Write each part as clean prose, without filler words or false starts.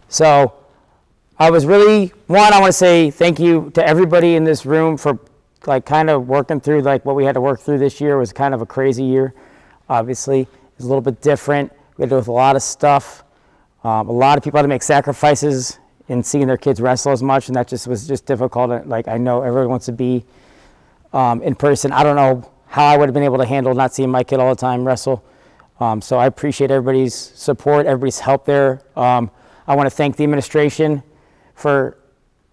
So I was really, I want to say thank you to everybody in this room for like kind of working through like what we had to work through this year. It was kind of a crazy year, obviously. It was a little bit different. We had to deal with a lot of stuff. A lot of people had to make sacrifices in seeing their kids wrestle as much, and that just was just difficult. Like, I know everyone wants to be in person. I don't know how I would have been able to handle not seeing my kid all the time wrestle. So I appreciate everybody's support, everybody's help there. I want to thank the administration for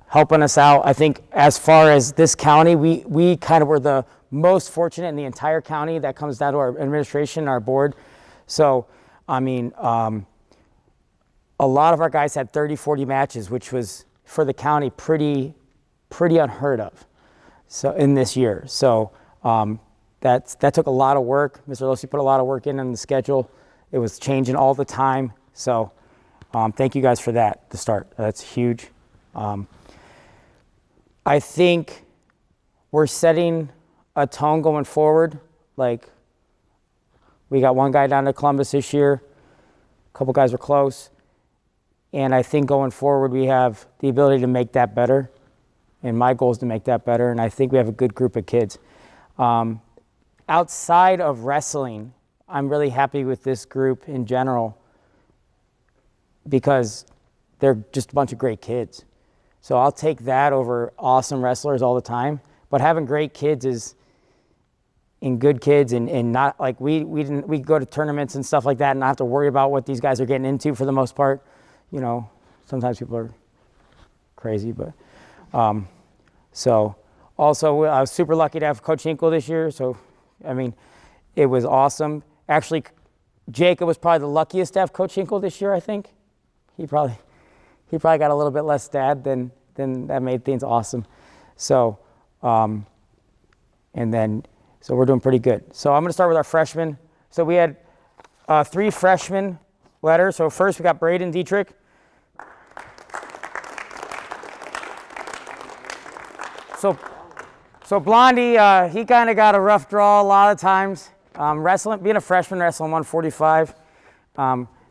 helping us out. I think as far as this county, we kind of were the most fortunate in the entire county. That comes down to our administration, our board. So, I mean, a lot of our guys had 30, 40 matches, which was for the county pretty unheard of. So in this year, so that took a lot of work. Mr. Losi put a lot of work in the schedule. It was changing all the time. So thank you guys for that to start. That's huge. I think we're setting a tone going forward. Like, we got one guy down to Columbus this year. A couple guys were close. And I think going forward, we have the ability to make that better. And my goal is to make that better. And I think we have a good group of kids. Outside of wrestling, I'm really happy with this group in general because they're just a bunch of great kids. So I'll take that over awesome wrestlers all the time. But having great kids is, and good kids, and not like we go to tournaments and stuff like that and not have to worry about what these guys are getting into for the most part. You know, sometimes people are crazy, but so also I was super lucky to have Coach Hinkle this year. So, I mean, it was awesome. Actually, Jacob was probably the luckiest to have Coach Hinkle this year, I think. He probably got a little bit less dad than that made things awesome. So, so we're doing pretty good. So I'm going to start with our freshmen. So we had 3 freshmen letters. So first we got Braden Dietrich. So Blondie, he kind of got a rough draw a lot of times. Being a freshman, wrestling 145,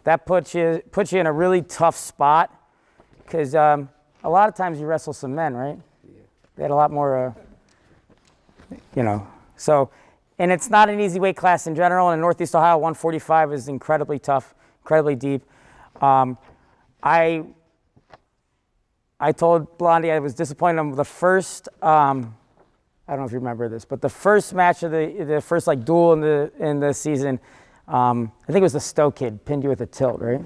that puts you in a really tough spot because a lot of times you wrestle some men, right? Yeah. They had a lot more, So, and it's not an easy weight class in general. And in Northeast Ohio, 145 is incredibly tough, incredibly deep. I told Blondie I was disappointed in the first. I don't know if you remember this, but the first match of the first like duel in the season, I think it was the Stowe kid pinned you with a tilt, right?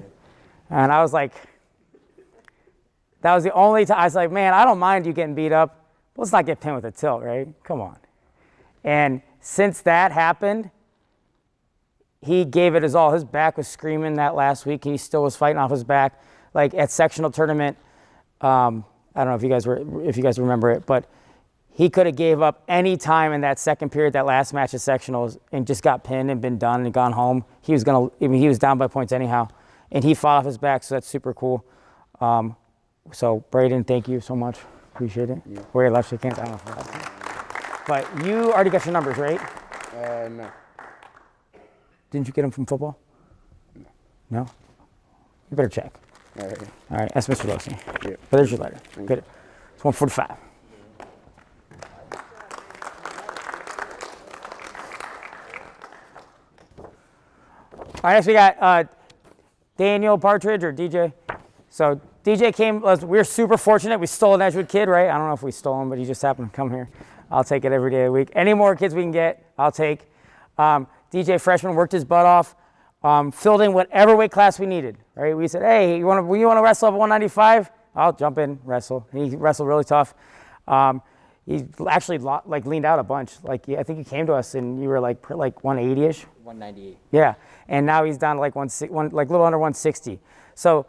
And I was like, that was the only time I was like, man, I don't mind you getting beat up. Let's not get pinned with a tilt, right? Come on. And since that happened, he gave it his all. His back was screaming that last week. He still was fighting off his back. Like at sectional tournament, I don't know if you guys remember it, but he could have gave up any time in that second period, that last match of sectionals, and just got pinned and been done and gone home. He was down by points anyhow, and he fought off his back, so that's super cool. So Braden, thank you so much. Appreciate it. Yeah. Where you left your hands, I don't know if that. But you already got your numbers, right? No. Didn't you get them from football? No. No? You better check. All right. All right, that's Mr. Losi. Yeah. But there's your letter. Good. It's 145. All right, next we got Daniel Partridge, or DJ. So DJ came, we were super fortunate. We stole an Edgewood kid, right? I don't know if we stole him, but he just happened to come here. I'll take it every day of the week. Any more kids we can get, I'll take. DJ freshman worked his butt off, filled in whatever weight class we needed, right? We said, hey, you want to wrestle up 195? I'll jump in, wrestle. He wrestled really tough. He actually leaned out a bunch. I think he came to us and you were like 180-ish. 198. Yeah, and now he's down to like a little under 160. So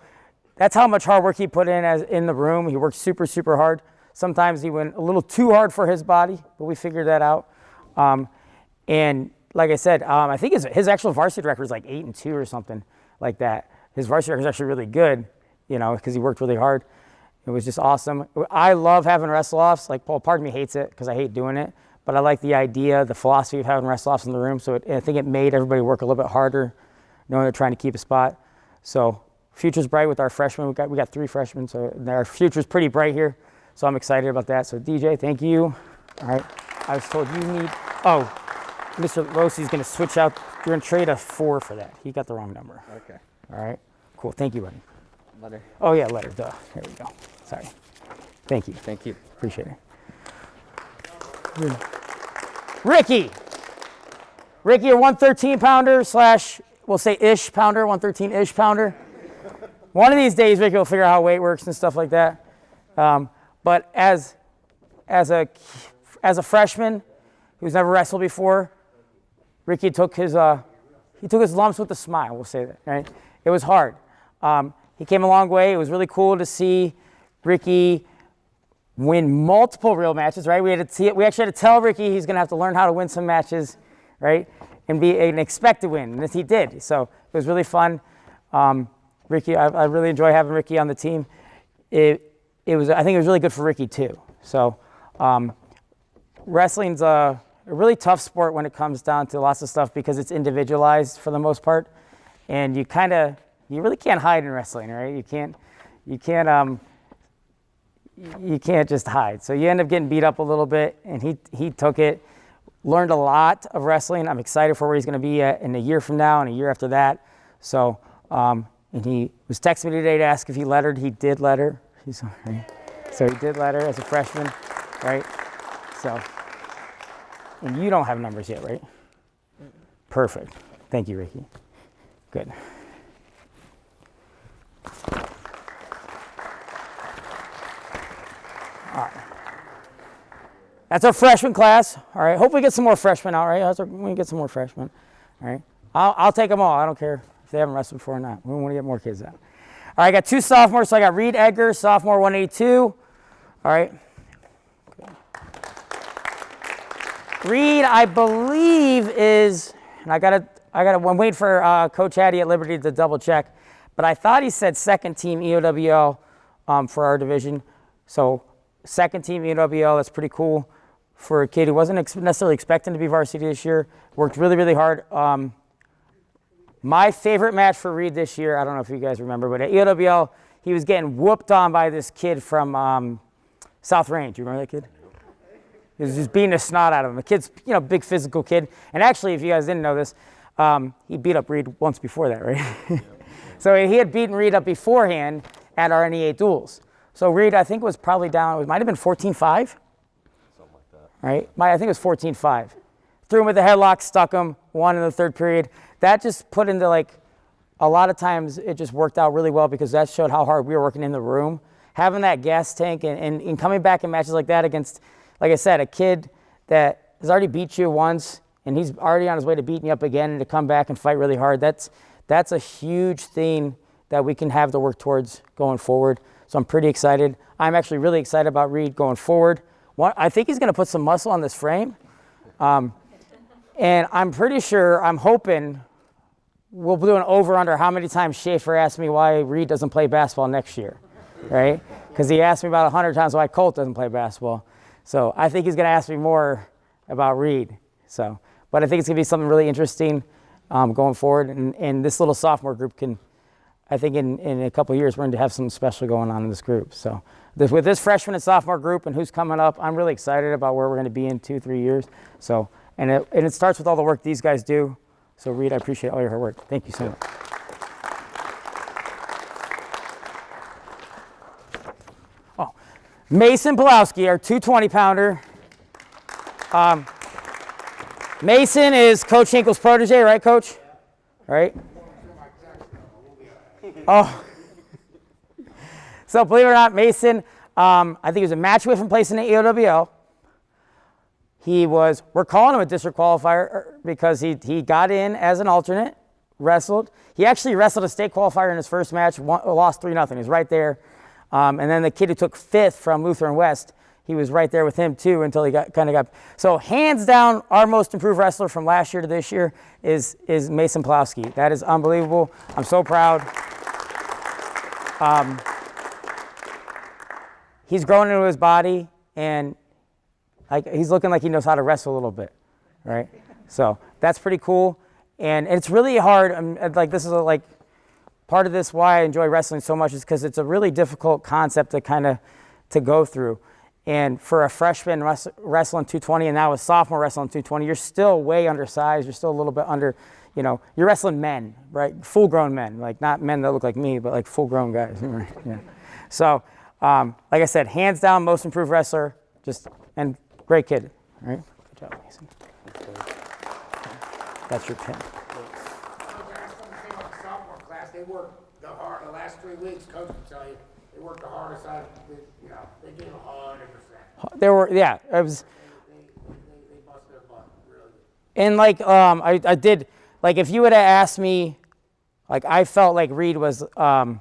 that's how much hard work he put in the room. He worked super, super hard. Sometimes he went a little too hard for his body, but we figured that out. And like I said, I think his actual varsity record is like 8-2 or something like that. His varsity record is actually really good, because he worked really hard. It was just awesome. I love having wrestle-offs. Like, part of me hates it because I hate doing it. But I like the idea, the philosophy of having wrestle-offs in the room. So I think it made everybody work a little bit harder, knowing they're trying to keep a spot. So future's bright with our freshmen. We got 3 freshmen, so our future's pretty bright here. So I'm excited about that. So DJ, thank you. All right. I was told you need. Oh, Mr. Lossi's going to switch out. You're going to trade a 4 for that. He got the wrong number. Okay. All right. Cool. Thank you, buddy. Letter. Oh yeah, letter. Duh. There we go. Sorry. Thank you. Thank you. Appreciate it. Ricky, a 113 pounder / we'll say ish pounder, 113 ish pounder. One of these days, Ricky will figure out how weight works and stuff like that. But as a freshman who's never wrestled before, Ricky took his lumps with a smile. We'll say that, right? It was hard. He came a long way. It was really cool to see Ricky win multiple real matches, right? We actually had to tell Ricky he's going to have to learn how to win some matches, right? And be an expected win, and he did. So it was really fun. Ricky, I really enjoy having Ricky on the team. I think it was really good for Ricky too. So wrestling's a really tough sport when it comes down to lots of stuff because it's individualized for the most part, and you really can't hide in wrestling, right? You can't just hide. So you end up getting beat up a little bit, and he took it, learned a lot of wrestling. I'm excited for where he's going to be at in a year from now and a year after that. So, and he was texting me today to ask if he lettered. He did letter. So he did letter as a freshman, right? So, and you don't have numbers yet, right? Perfect. Thank you, Ricky. Good. All right. That's our freshman class. All right. Hope we get some more freshmen out, right? We get some more freshmen. All right. I'll take them all. I don't care if they haven't wrestled before or not. We want to get more kids out. All right. I got 2 sophomores. So I got Reed Edgar, sophomore, 182. All right. Reed, I believe is, and I'm waiting for Coach Hattie at Liberty to double check, but I thought he said second team EOWL for our division. So second team EOWL, that's pretty cool for a kid who wasn't necessarily expecting to be varsity this year. Worked really, really hard. My favorite match for Reed this year, I don't know if you guys remember, but at EOWL, he was getting whooped on by this kid from South Range. You remember that kid? He was just beating the snot out of him. The kid's, big physical kid. And actually, if you guys didn't know this, he beat up Reed once before that, right? So he had beaten Reed up beforehand at our NEA duels. So Reed, I think, was probably down. It might have been 14-5. Something like that. Right? I think it was 14-5. Threw him with the headlock, stuck him, won in the third period. That just put into, a lot of times it just worked out really well because that showed how hard we were working in the room. Having that gas tank and coming back in matches like that against, like I said, a kid that has already beat you once and he's already on his way to beating you up again, and to come back and fight really hard, that's a huge thing that we can have to work towards going forward. So I'm pretty excited. I'm actually really excited about Reed going forward. I think he's going to put some muscle on this frame. And I'm pretty sure, I'm hoping, we'll do an over-under how many times Schaefer asked me why Reed doesn't play basketball next year, right? Because he asked me about 100 times why Colt doesn't play basketball. So I think he's going to ask me more about Reed. But I think it's going to be something really interesting going forward. And this little sophomore group can, I think in a couple of years, we're going to have something special going on in this group. So with this freshman and sophomore group and who's coming up, I'm really excited about where we're going to be in 2-3 years. So, and it starts with all the work these guys do. So Reed, I appreciate all your hard work. Thank you so much. Oh, Mason Plowski, our 220-pounder. Mason is Coach Hinkle's protege, right, Coach? Right? Oh. So believe it or not, Mason, I think he was a match with him placing at EOWL. We're calling him a district qualifier because he got in as an alternate, wrestled. He actually wrestled a state qualifier in his first match, lost 3-0. He was right there. And then the kid who took 5th from Lutheran West, he was right there with him too until he got. So hands down, our most improved wrestler from last year to this year is Mason Plowski. That is unbelievable. I'm so proud. He's growing into his body, and he's looking like he knows how to wrestle a little bit, right? So that's pretty cool. And it's really hard. This is part of this why I enjoy wrestling so much is because it's a really difficult concept to go through. And for a freshman wrestling 220 and now a sophomore wrestling 220, you're still way undersized. You're still a little bit under, you're wrestling men, right? Full-grown men, like not men that look like me, but like full-grown guys. Yeah. So, like I said, hands down, most improved wrestler, and great kid, right? Good job, Mason. That's your pin. Sophomore class, they worked the last 3 weeks, coach can tell you, they worked the hardest they gave 100%. It was. They busted their butt, really. And I did, if you would have asked me, I felt like Reed was, to kind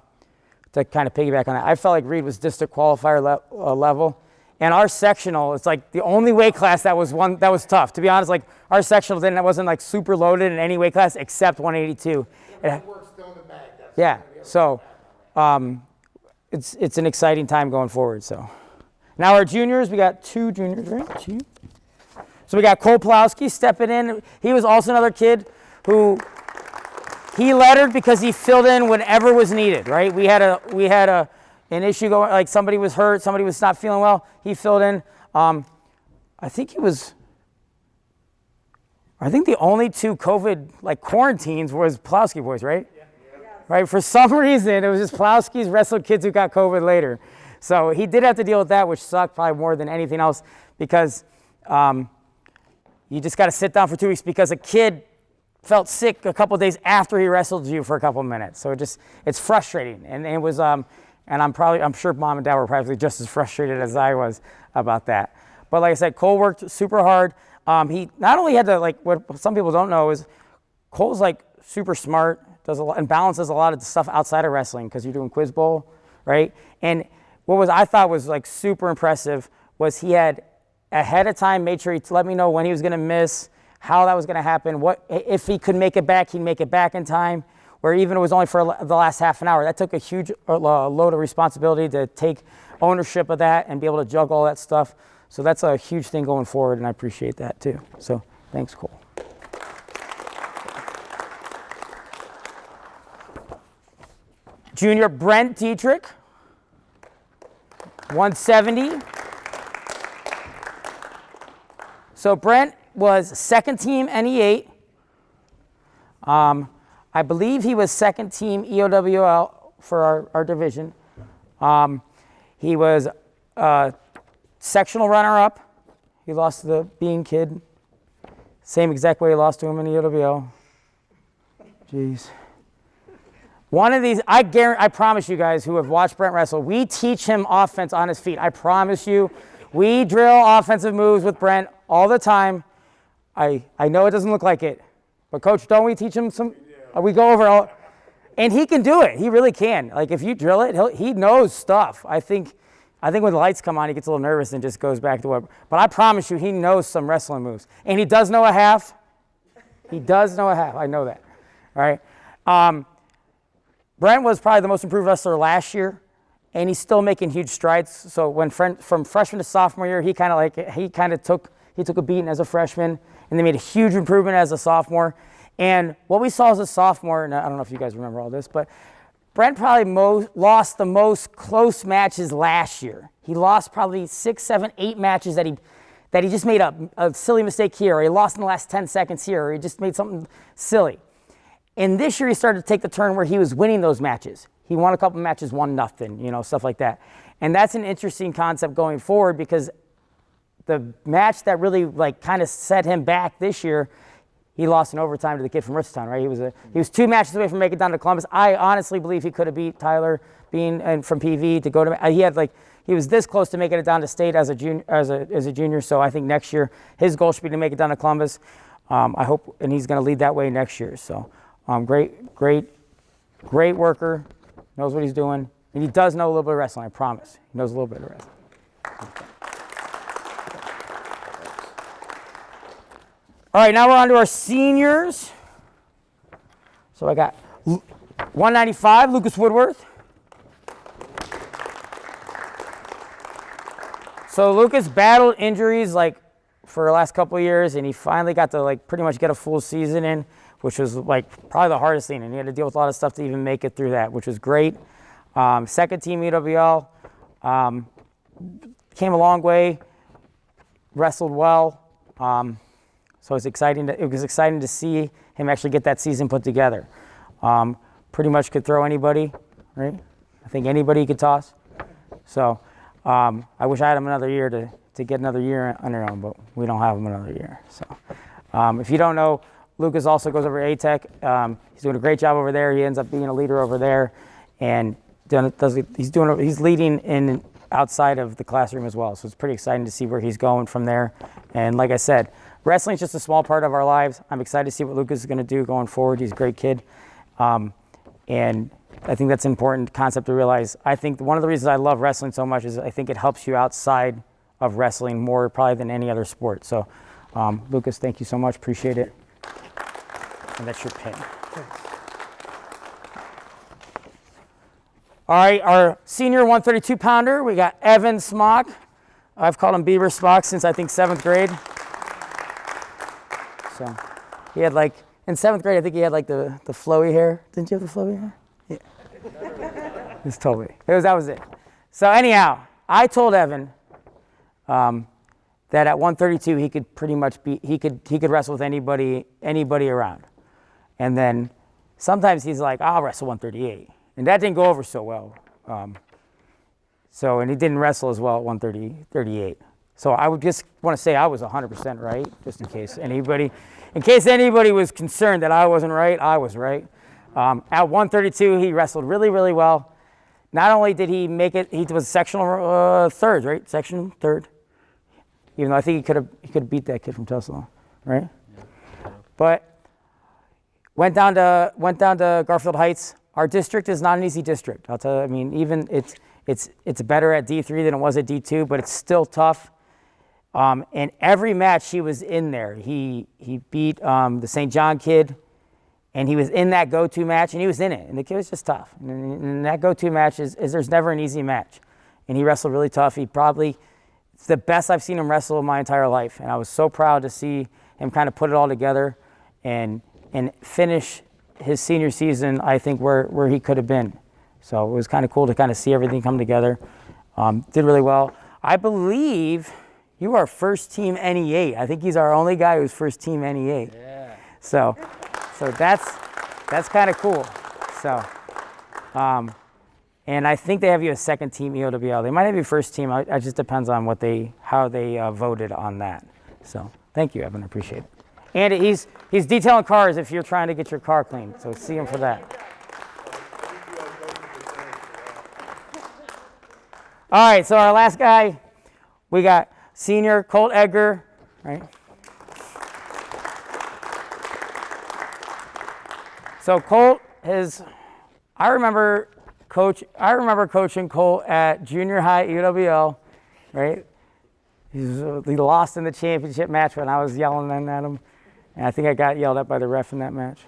of piggyback on that, I felt like Reed was district qualifier level. And our sectional, it's like the only weight class that was tough. To be honest, our sectional wasn't super loaded in any weight class except 182. Woodworth's still in the bag. Yeah, so it's an exciting time going forward. So now our juniors, we got 2 juniors, right? 2. So we got Colt Plowski stepping in. He was also another kid who he lettered because he filled in whenever was needed, right? We had an issue going, somebody was hurt, somebody was not feeling well. He filled in. I think the only 2 COVID quarantines was Plowski boys, right? Yeah. Right. For some reason, it was just Plowski's wrestled kids who got COVID later. So he did have to deal with that, which sucked probably more than anything else because you just got to sit down for 2 weeks because a kid felt sick a couple days after he wrestled you for a couple minutes. So it's frustrating, and it was and I'm sure mom and dad were probably just as frustrated as I was about that. But like I said, Cole worked super hard. He not only had to what some people don't know is Cole's super smart, does a lot and balances a lot of the stuff outside of wrestling because you're doing quiz bowl, right? And what I thought was super impressive was he had ahead of time made sure he let me know when he was going to miss, how that was going to happen, what if he could make it back, he'd make it back in time. Where even it was only for the last half an hour. That took a huge load of responsibility to take ownership of that and be able to juggle all that stuff. So that's a huge thing going forward, and I appreciate that too. So thanks, Cole. Junior Braden Dietrich, 170. So Brent was second team NE8. I believe he was second team EOWL for our division. He was sectional runner-up. He lost to the Bean kid. Same exact way he lost to him in EOWL. Jeez. One of these, I promise you guys who have watched Brent wrestle, we teach him offense on his feet. I promise you. We drill offensive moves with Brent all the time. I know it doesn't look like it, but Coach, don't we teach him some? We go over all, and he can do it. He really can. If you drill it, he knows stuff. I think when the lights come on, he gets a little nervous and just goes back to what. But I promise you, he knows some wrestling moves, and he does know a half. He does know a half. I know that. All right. Brent was probably the most improved wrestler last year, and he's still making huge strides. So from freshman to sophomore year, he took a beating as a freshman, and they made a huge improvement as a sophomore. And what we saw as a sophomore, and I don't know if you guys remember all this, but Brent probably lost the most close matches last year. He lost probably 6, 7, 8 matches that he just made a silly mistake here, or he lost in the last 10 seconds here, or he just made something silly. And this year he started to take the turn where he was winning those matches. He won a couple matches 1-0, stuff like that. And that's an interesting concept going forward because the match that really kind of set him back this year, he lost in overtime to the kid from Richardson, right? He was 2 matches away from making it down to Columbus. I honestly believe he could have beat Tyler Bean and from PV to go to. He was this close to making it down to state as a junior. So I think next year his goal should be to make it down to Columbus. I hope, and he's going to lead that way next year. So great worker, knows what he's doing, and he does know a little bit of wrestling. I promise, he knows a little bit of wrestling. All right, now we're on to our seniors. So I got 195, Lucas Woodworth. So Lucas battled injuries for the last couple of years, and he finally got to pretty much get a full season in. which was like probably the hardest thing, and he had to deal with a lot of stuff to even make it through that, which was great. Second team UWL, came a long way, wrestled well. So it was exciting to see him actually get that season put together. Pretty much could throw anybody, right? I think anybody he could toss. So I wish I had him another year to get another year under him, but we don't have him another year. So if you don't know, Lucas also goes over to ATech. He's doing a great job over there. He ends up being a leader over there, and he's leading in outside of the classroom as well. So it's pretty exciting to see where he's going from there. And like I said, wrestling's just a small part of our lives. I'm excited to see what Lucas is going to do going forward. He's a great kid. And I think that's an important concept to realize. I think one of the reasons I love wrestling so much is I think it helps you outside of wrestling more probably than any other sport. So Lucas, thank you so much. Appreciate it. And that's your pin. All right, our senior 132-pounder, we got Evan Smock. I've called him Beaver Smock since I think 7th grade. So he had like, in 7th grade, I think he had like the flowy hair. Didn't you have the flowy hair? Yeah. It's totally, that was it. So anyhow, I told Evan that at 132, he could pretty much he could wrestle with anybody around. And then sometimes he's like, I'll wrestle 138. And that didn't go over so well. And he didn't wrestle as well at 138. So I would just want to say I was 100% right, just in case anybody was concerned that I wasn't right, I was right. At 132, he wrestled really, really well. Not only did he make it, he was sectional third, right? Section third. Even though I think he could have beat that kid from Tulsa, right? Yeah. But went down to Garfield Heights. Our district is not an easy district. I'll tell you. I mean, even it's better at D3 than it was at D2, but it's still tough. And every match he was in there. He beat the St. John kid, and he was in that go-to match, and he was in it. And the kid was just tough. And that go-to match is there's never an easy match. And he wrestled really tough. It's the best I've seen him wrestle in my entire life. And I was so proud to see him kind of put it all together and finish his senior season, I think, where he could have been. So it was kind of cool to kind of see everything come together. Did really well. I believe you are first team NE8. I think he's our only guy who's first team NE8. Yeah. So that's kind of cool. So, and I think they have you as second team EOWL. They might have you first team. It just depends on how they voted on that. So thank you, Evan. I appreciate it. And he's detailing cars if you're trying to get your car cleaned. So see him for that. All right, so our last guy, we got senior Colt Edgar, right? So Colt I remember coaching Colt at junior high UWL, right? He lost in the championship match when I was yelling at him. And I think I got yelled at by the ref in that match.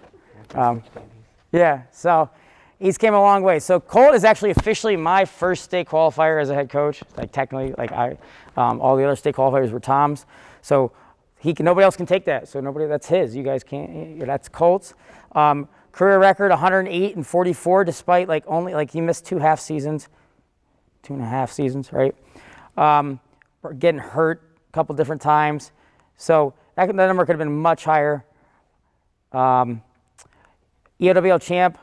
Yeah, so he's came a long way. So Colt is actually officially my first state qualifier as a head coach. Like technically, all the other state qualifiers were Tom's. So nobody else can take that. So that's his. You guys can't. That's Colt's. Career record 108-44, despite he missed 2.5 seasons, right? Getting hurt a couple different times. So that number could have been much higher. EOWL champ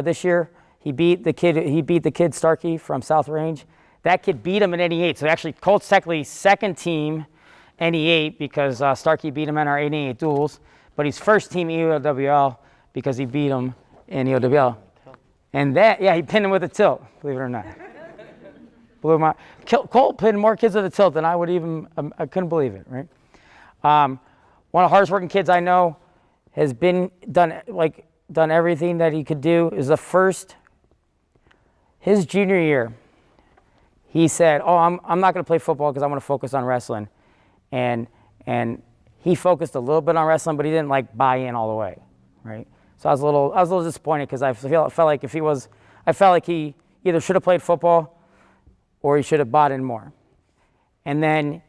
this year. He beat the kid Starkey from South Range. That kid beat him in NE8. So actually Colt's technically second team NE8 because Starkey beat him in our NE8 duels, but he's first team EOWL because he beat him in EOWL. And he pinned him with a tilt, believe it or not. Colt pinned more kids with a tilt than I couldn't believe it, right? One of the hardest working kids I know has done everything that he could do. Is his junior year, he said, I'm not going to play football because I want to focus on wrestling. And he focused a little bit on wrestling, but he didn't buy in all the way, right? So I was a little disappointed because I felt like he either should have played football or he should have bought in more. And then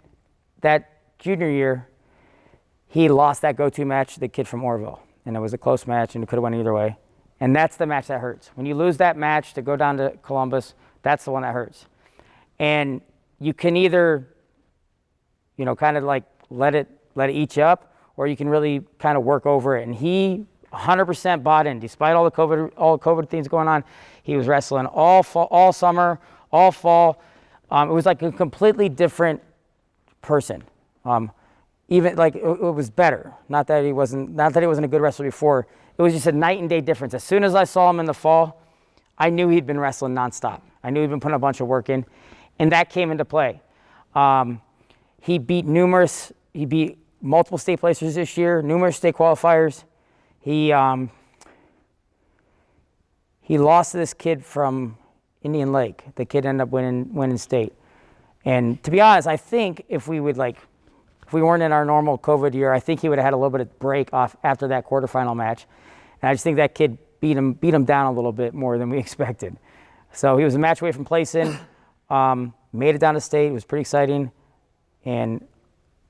that junior year, he lost that go-to match to the kid from Orville. and it was a close match, and it could have went either way. And that's the match that hurts. When you lose that match to go down to Columbus, that's the one that hurts. And you can either, kind of like let it eat you up, or you can really kind of work over it. And he 100% bought in, despite all the COVID things going on. He was wrestling all summer, all fall. It was like a completely different person. Even like it was better. Not that he wasn't a good wrestler before. It was just a night and day difference. As soon as I saw him in the fall, I knew he'd been wrestling nonstop. I knew he'd been putting a bunch of work in, and that came into play. He beat multiple state placers this year, numerous state qualifiers. He lost to this kid from Indian Lake. The kid ended up winning state. And to be honest, I think if we weren't in our normal COVID year, I think he would have had a little bit of break off after that quarterfinal match. And I just think that kid beat him down a little bit more than we expected. So he was a match away from placing, made it down to state. It was pretty exciting. And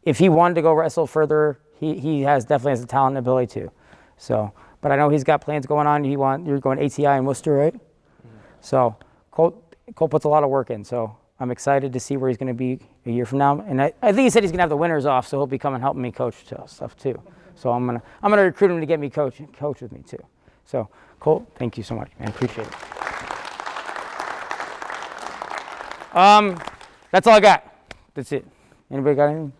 if he wanted to go wrestle further, he definitely has the talent and ability to. So, but I know he's got plans going on. You're going ATI in Worcester, right? Mm-hmm. So Colt puts a lot of work in. So I'm excited to see where he's going to be a year from now. And I think he said he's going to have the winters off, so he'll be coming helping me coach stuff too. So I'm gonna recruit him to get me coach with me too. So Colt, thank you so much, man. Appreciate it. That's all I got. That's it. Anybody got anything?